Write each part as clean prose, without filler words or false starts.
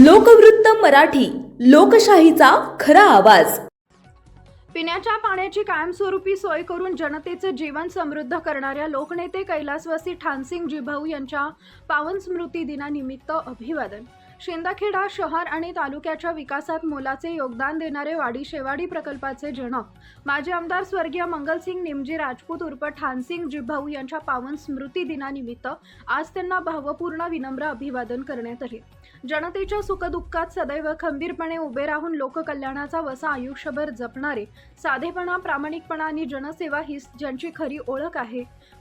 लोकवृत्त मराठी, लोकशाहीचा खरा आवाज। पिण्याच्या पाण्याची कायमस्वरूपी सोय करून जनतेचे जीवन समृद्ध करणाऱ्या लोकनेते कैलासवासी ठाणसिंग जिभाऊ यांच्या पावन स्मृती दिनानिमित्त अभिवादन। शिंदखेडा शहर आणि तालुक्याच्या विकासात मोलाचे योगदान देणारे वाडी शेवाडी प्रकल्पाचे जनक माजी आमदार स्वर्गीय मंगलसिंग निमजी राजपूत उर्फ ठाणसिंग जिभाऊ यांच्या पावन स्मृती दिनानिमित्त आज त्यांना भावपूर्ण विनम्र अभिवादन करण्यात आले। जनतेच्या सुखदुःखात सदैव खंबीरपणे उभे राहून लोककल्याणाचा वसा आयुष्यभर जपणारे, साधेपणा, प्रामाणिकपणा आणि जनसेवा ही ज्यांची खरी ओळख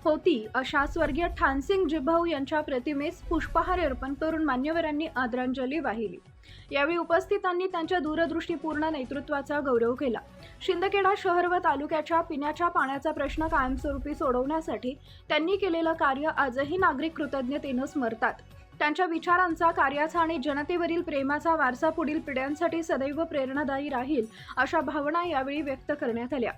होती अशा स्वर्गीय ठाणसिंग जिभाऊ यांच्या प्रतिमेस पुष्पहार अर्पण करून मान्यवरांनी आदरांजली वाहिली। यावेळी उपस्थितांनी त्यांच्या दूरदृष्टीपूर्ण नेतृत्वाचा गौरव केला। शिंदखेडा शहर व तालुक्याच्या पिण्याच्या पाण्याचा प्रश्न कायमस्वरूपी सोडवण्यासाठी त्यांनी केलेलं कार्य आजही नागरिक कृतज्ञतेने स्मरतात। त्यांच्या विचारांचा, कार्याचा आणि जनतेवरील प्रेमाचा वारसा पुढील पिढ्यांसाठी सदैव प्रेरणादायी राहील अशा भावना यावेळी व्यक्त करण्यात आल्या।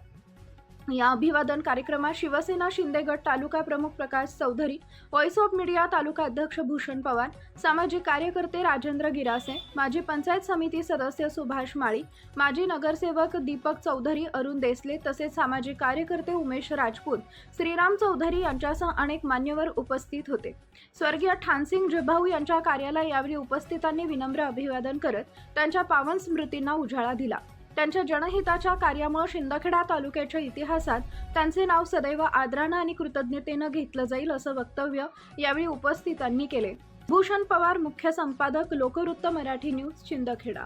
या अभिवादन कार्यक्रमात शिवसेना शिंदे गट तालुका प्रमुख Prakash Chaudhary, voice of media तालुका अध्यक्ष भूषण पवार, सामाजिक कार्यकर्ते राजेंद्र गिरासे, माजी पंचायत समिती सदस्य सुभाष माळी, माजी नगरसेवक दीपक चौधरी, अरुण देसले तसेच सामाजिक कार्यकर्ते उमेश राजपूत, श्रीराम चौधरी यांच्यासह अनेक मान्यवर उपस्थित होते। स्वर्गीय ठाणसिंग जिभाऊ यांच्या कार्याला यावेळी उपस्थितांनी विनम्र अभिवादन करत त्यांच्या पावन स्मृतींना उजाळा दिला। त्यांच्या जनहिताच्या कार्यामुळे शिंदखेडा तालुक्याच्या इतिहासात त्यांचे नाव सदैव आदराने आणि कृतज्ञतेने घेतलं जाईल असं वक्तव्य यावेळी उपस्थितांनी केले। भूषण पवार, मुख्य संपादक, लोकवृत्त मराठी न्यूज, शिंदखेडा।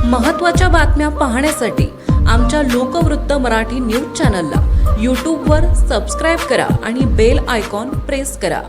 महत्त्वाच्या बातम्या पाहण्यासाठी आमच्या लोकवृत्त मराठी न्यूज चॅनलला यूट्यूबवर सबस्क्राईब करा आणि बेल आयकॉन प्रेस करा।